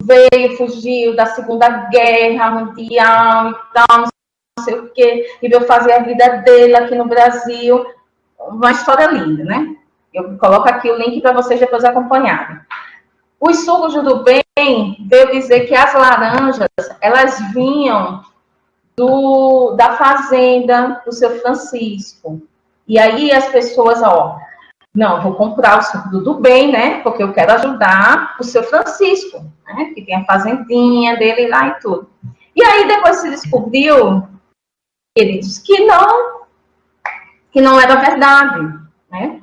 veio, fugiu da Segunda Guerra Mundial e tal, não sei o quê, e veio fazer a vida dele aqui no Brasil. Uma história linda, né? Eu coloco aqui o link para vocês depois acompanharem. Os sugos do bem veio dizer que as laranjas, elas vinham da fazenda do seu Francisco. E aí as pessoas, ó, não, vou comprar o suco do bem, né? Porque eu quero ajudar o seu Francisco, né? Que tem a fazendinha dele lá e tudo. E aí depois se descobriu, ele disse que não era verdade, né?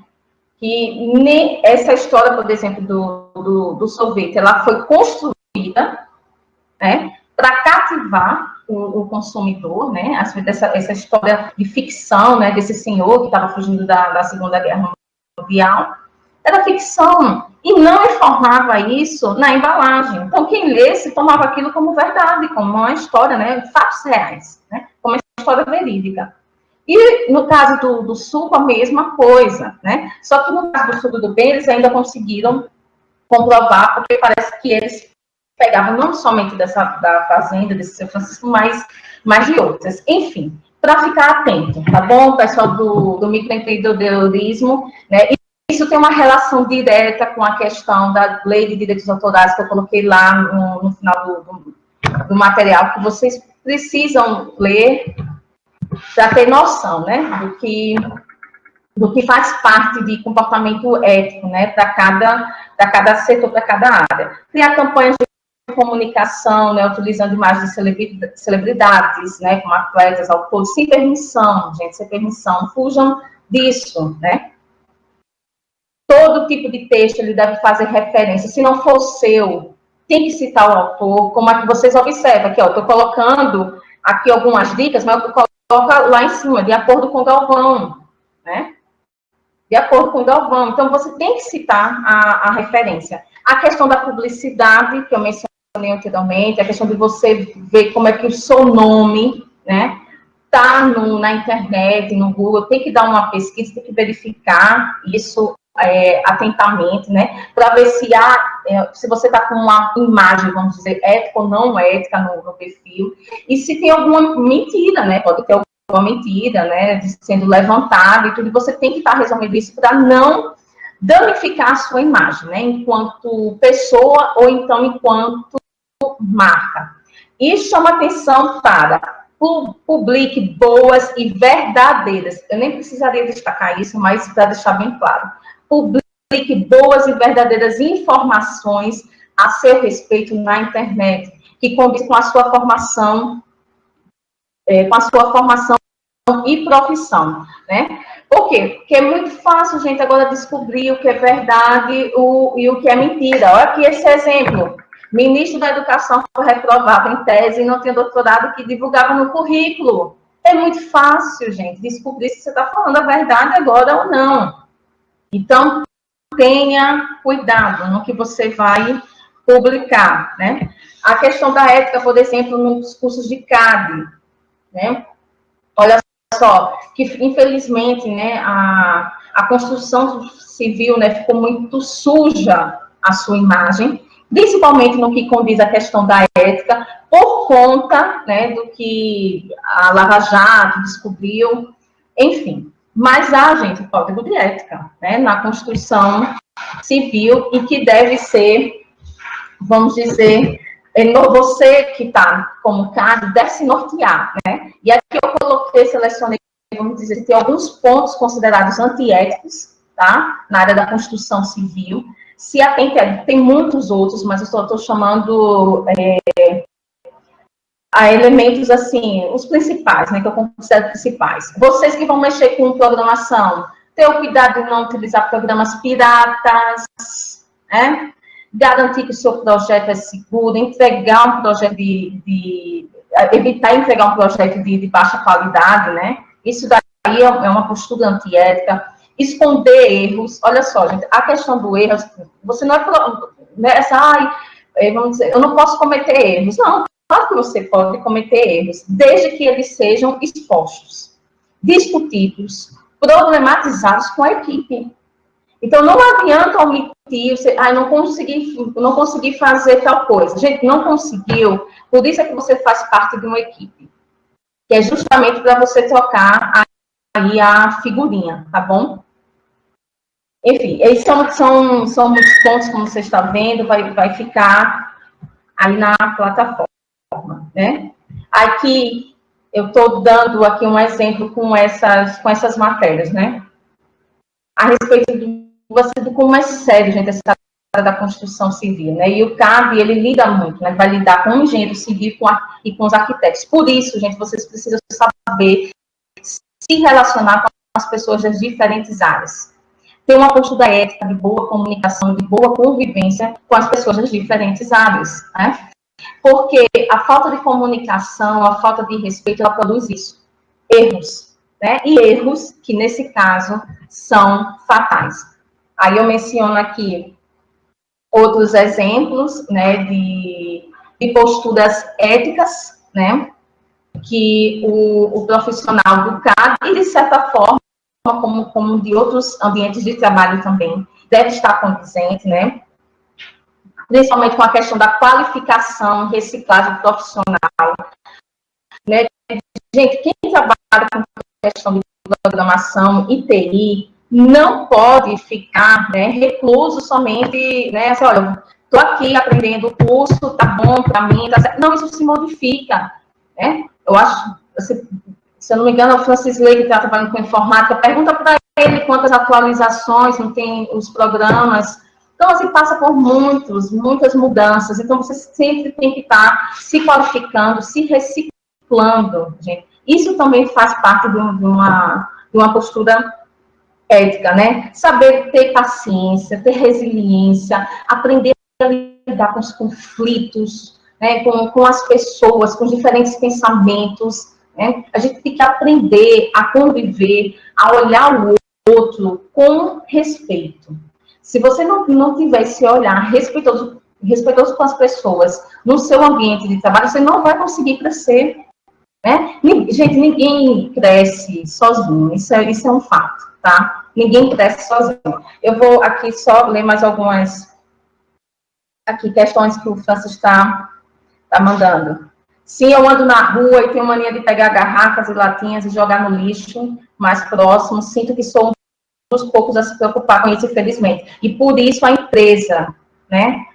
Que nem essa história, por exemplo, do sorvete, ela foi construída, né, para cativar o consumidor, né? Essa história de ficção, né, desse senhor que estava fugindo da Segunda Guerra Mundial, era ficção e não informava isso na embalagem. Então, quem lesse tomava aquilo como verdade, como uma história, né, fatos reais, né, como uma história verídica. E no caso do suco, a mesma coisa, né? Só que no caso do suco do bem, eles ainda conseguiram comprovar, porque parece que eles pegavam não somente da fazenda, desse seu Francisco, mas de outras. Enfim, para ficar atento, tá bom, pessoal do microempreendedorismo, né? E isso tem uma relação direta com a questão da lei de direitos autorais que eu coloquei lá no final do material, que vocês precisam ler para ter noção, né, do que faz parte de comportamento ético, né, para cada setor, para cada área. Criar campanhas de comunicação, né, utilizando imagens de celebridades, né, como atletas, autores, sem permissão, gente, sem permissão, fujam disso, né. Todo tipo de texto ele deve fazer referência, se não for seu, tem que citar o autor, como é que vocês observam aqui, ó, estou colocando aqui algumas dicas, mas eu coloca lá em cima, de acordo com o Galvão, né? De acordo com o Galvão. Então, você tem que citar a referência. A questão da publicidade, que eu mencionei anteriormente, a questão de você ver como é que o seu nome, né, tá na internet, no Google, tem que dar uma pesquisa, tem que verificar isso atentamente, né, para ver se você está com uma imagem, vamos dizer, ética ou não ética no perfil, e se tem alguma mentira, né, pode ter alguma mentira, né, sendo levantada e tudo, e você tem que estar resolvendo isso para não danificar a sua imagem, né, enquanto pessoa ou então enquanto marca. E chama atenção para publique boas e verdadeiras, eu nem precisaria destacar isso, mas para deixar bem claro, publique boas e verdadeiras informações a seu respeito na internet, que condiz com a sua formação, e profissão, né? Por quê? Porque é muito fácil, gente, agora descobrir o que é verdade e o que é mentira. Olha aqui esse exemplo. Ministro da Educação foi reprovado em tese e não tinha doutorado que divulgava no currículo. É muito fácil, gente, descobrir se você está falando a verdade agora ou não. Então, tenha cuidado no que você vai publicar, né? A questão da ética, por exemplo, nos cursos de CAD, né? Olha só, que infelizmente, né, a construção civil, né, ficou muito suja a sua imagem, principalmente no que condiz a questão da ética, por conta, né, do que a Lava Jato descobriu, enfim. Mas há, gente, o código de ética, né, na construção civil e que deve ser, vamos dizer, você que está como CAD deve se nortear, né? E aqui eu coloquei, selecionei, vamos dizer, tem alguns pontos considerados antiéticos, tá? Na área da construção civil. Se atente, tem muitos outros, mas eu só estou chamando a elementos, assim, os principais, né, que eu considero principais. Vocês que vão mexer com programação, ter o cuidado de não utilizar programas piratas, né? Garantir que o seu projeto é seguro, entregar um projeto evitar entregar um projeto de baixa qualidade, né? Isso daí é uma postura antiética. esconder erros. Olha só, gente, a questão do erro, você não é vamos dizer, eu não posso cometer erros. Não, claro que você pode cometer erros, desde que eles sejam expostos, discutidos, problematizados com a equipe. Então, não adianta omitir, não consegui fazer tal coisa. Gente, não conseguiu, por isso é que você faz parte de uma equipe, que é justamente para você trocar aí a figurinha, tá bom? Enfim, esses são muitos pontos, como você está vendo, vai ficar aí na plataforma, né? Aqui, eu estou dando aqui um exemplo com essas matérias, né? A respeito de como é sério, gente, essa área da construção civil, né? E o CAB, ele lida muito, né? Vai lidar com o engenheiro civil e com os arquitetos. Por isso, gente, vocês precisam saber se relacionar com as pessoas das diferentes áreas. Ter uma postura ética, de boa comunicação, de boa convivência com as pessoas das diferentes áreas, né? Porque a falta de comunicação, a falta de respeito, ela produz isso. Erros, né? E erros que, nesse caso, são fatais. Aí eu menciono aqui outros exemplos, né, de posturas éticas, né, que o profissional do CAD, e de certa forma, como de outros ambientes de trabalho também, deve estar condizente, né, principalmente com a questão da qualificação, reciclagem profissional, né. Gente, quem trabalha com questão de programação e TI não pode ficar, né, recluso somente, né, assim, olha, estou aqui aprendendo o curso, tá bom para mim, tá certo. Não, isso se modifica, né? Eu acho, se eu não me engano, é o Francis Lei, que está trabalhando com informática, pergunta para ele quantas atualizações não tem os programas. Então, assim, passa por muitas mudanças. Então, você sempre tem que estar se qualificando, se reciclando, gente. Isso também faz parte de uma postura ética, né? Saber ter paciência, ter resiliência, aprender a lidar com os conflitos, né? Com as pessoas, com diferentes pensamentos, né? A gente tem que aprender a conviver, a olhar o outro com respeito. Se você não tiver esse olhar respeitoso com as pessoas no seu ambiente de trabalho, você não vai conseguir crescer, né? Gente, ninguém cresce sozinho, isso é um fato, tá? Ninguém cresce sozinho. Eu vou aqui só ler mais algumas aqui, questões que o Francis está mandando. Sim, eu ando na rua e tenho mania de pegar garrafas e latinhas e jogar no lixo mais próximo. Sinto que sou um dos poucos a se preocupar com isso, infelizmente. E por isso a empresa, né,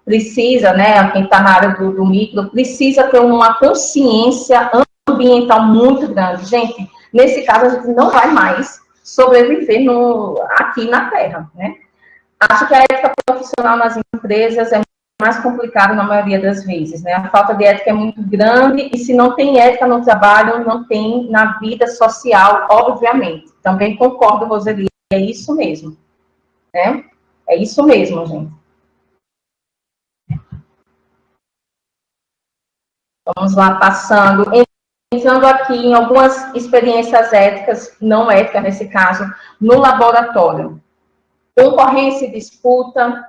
precisa, né, quem está na área do micro, precisa ter uma consciência ambiental muito grande. Gente, nesse caso, a gente não vai mais sobreviver aqui na Terra, né? Acho que a ética profissional nas empresas é mais complicado na maioria das vezes, né? A falta de ética é muito grande e se não tem ética no trabalho, não tem na vida social, obviamente. Também concordo, Roseli, é isso mesmo, né? É isso mesmo, gente. Vamos lá, passando. Entrando aqui em algumas experiências éticas, não éticas nesse caso, no laboratório. Concorrência e disputa,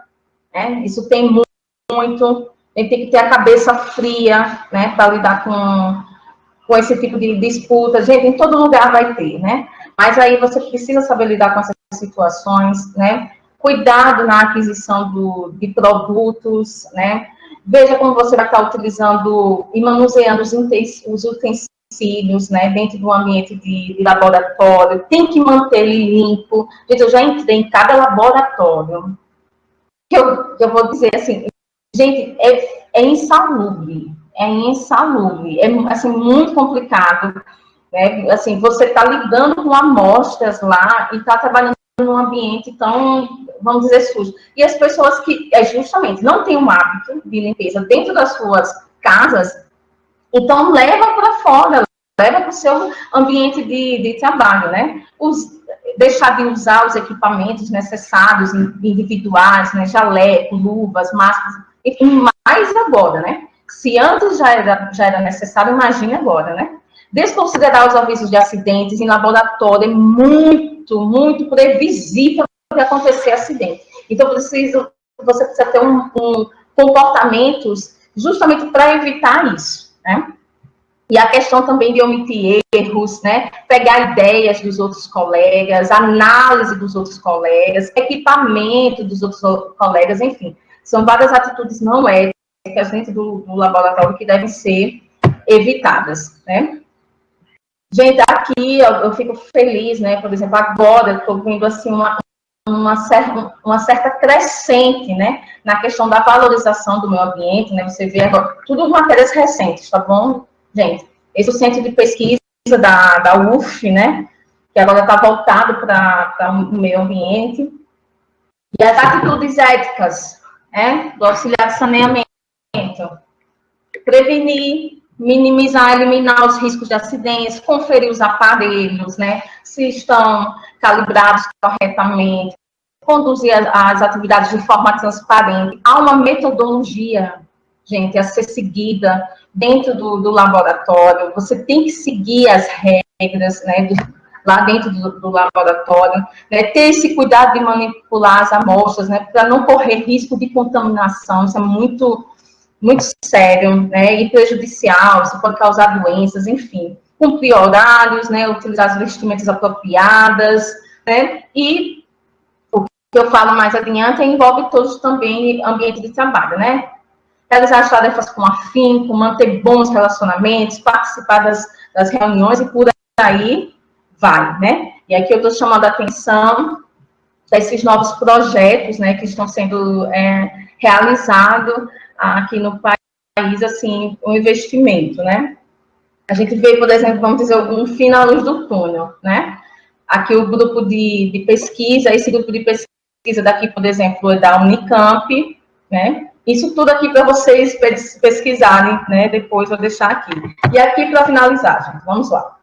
né? Isso tem muito, a gente tem que ter a cabeça fria, né, para lidar com esse tipo de disputa. Gente, em todo lugar vai ter, né? Mas aí você precisa saber lidar com essas situações, né? Cuidado na aquisição de produtos, né? Veja como você vai estar utilizando e manuseando os utensílios, né, dentro do ambiente de laboratório. Tem que manter ele limpo. Gente, eu já entrei em cada laboratório. Eu vou dizer assim, gente, é insalubre. É insalubre. É, assim, muito complicado. Né? Assim, você está lidando com amostras lá e está trabalhando num ambiente tão, vamos dizer, sujo. E as pessoas que, justamente, não têm um hábito de limpeza dentro das suas casas, então leva para fora, leva para o seu ambiente de trabalho, né? Deixar de usar os equipamentos necessários, individuais, né? Jaleco, luvas, máscaras, enfim, mais agora, né? Se antes já era necessário, imagine agora, né? Desconsiderar os avisos de acidentes em laboratório é muito muito previsível de acontecer acidente. Então, você precisa ter comportamentos justamente para evitar isso, né? E a questão também de omitir erros, né? Pegar ideias dos outros colegas, análise dos outros colegas, equipamento dos outros colegas, enfim. São várias atitudes não éticas dentro do laboratório que devem ser evitadas, né? Gente, aqui eu fico feliz, né? Por exemplo, agora eu estou vendo assim uma certa crescente, né? Na questão da valorização do meio ambiente, né? Você vê agora, tudo matérias recentes, tá bom, gente? Esse é o centro de pesquisa da UF, né? Que agora está voltado para o meio ambiente. E as atitudes éticas, né? Do auxiliar de saneamento. Prevenir, minimizar, eliminar os riscos de acidentes, conferir os aparelhos, né, se estão calibrados corretamente, conduzir as atividades de forma transparente. Há uma metodologia, gente, a ser seguida dentro do laboratório. Você tem que seguir as regras, né, lá dentro do laboratório, né, ter esse cuidado de manipular as amostras, né, para não correr risco de contaminação. Isso é muito sério, né, e prejudicial, isso pode causar doenças, enfim. Cumprir horários, né, utilizar as vestimentas apropriadas, né, e o que eu falo mais adiante envolve todos também ambiente de trabalho, né. Realizar as tarefas com afinco, manter bons relacionamentos, participar das reuniões e por aí vai, né. E aqui eu estou chamando a atenção desses novos projetos, né, que estão sendo realizados aqui no país, assim, um investimento, né? A gente vê, por exemplo, vamos dizer, um fim na luz do túnel, né? Aqui o grupo de pesquisa, esse grupo de pesquisa daqui, por exemplo, é da Unicamp, né? Isso tudo aqui para vocês pesquisarem, né? Depois vou deixar aqui. E aqui para finalizar, gente, vamos lá.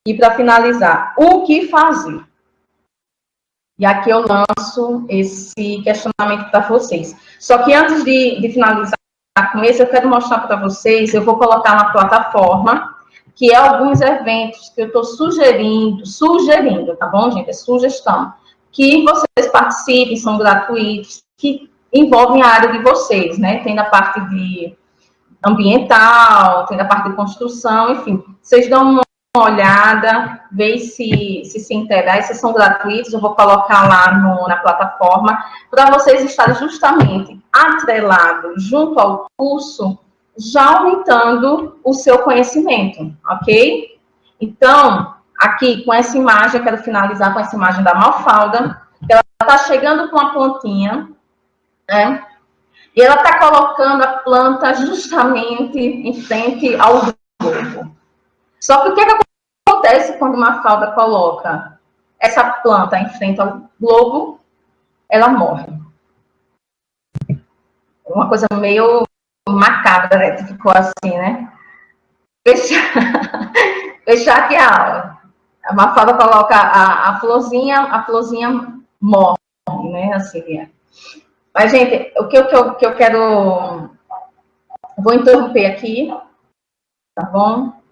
E para finalizar, o que fazer? E aqui eu lanço esse questionamento para vocês. Só que antes de finalizar com esse, eu quero mostrar para vocês, eu vou colocar na plataforma, que é alguns eventos que eu estou sugerindo, tá bom, gente? É sugestão. Que vocês participem, são gratuitos, que envolvem a área de vocês, né? Tem na parte de ambiental, tem na parte de construção, enfim. Vocês dão uma olhada, ver se interessa, são gratuitos, eu vou colocar lá na plataforma, para vocês estarem justamente atrelados junto ao curso, já aumentando o seu conhecimento, ok? Então, aqui com essa imagem, eu quero finalizar com essa imagem da Mafalda, ela está chegando com a plantinha, né? E ela está colocando a planta justamente em frente ao globo. Só que o que acontece quando uma Mafalda coloca essa planta em frente ao globo? Ela morre. Uma coisa meio macabra, né? Que ficou assim, né? Fechar aqui a aula. A Mafalda coloca a florzinha morre, né? Assim, é. Mas, gente, o que eu quero... Vou interromper aqui, tá bom?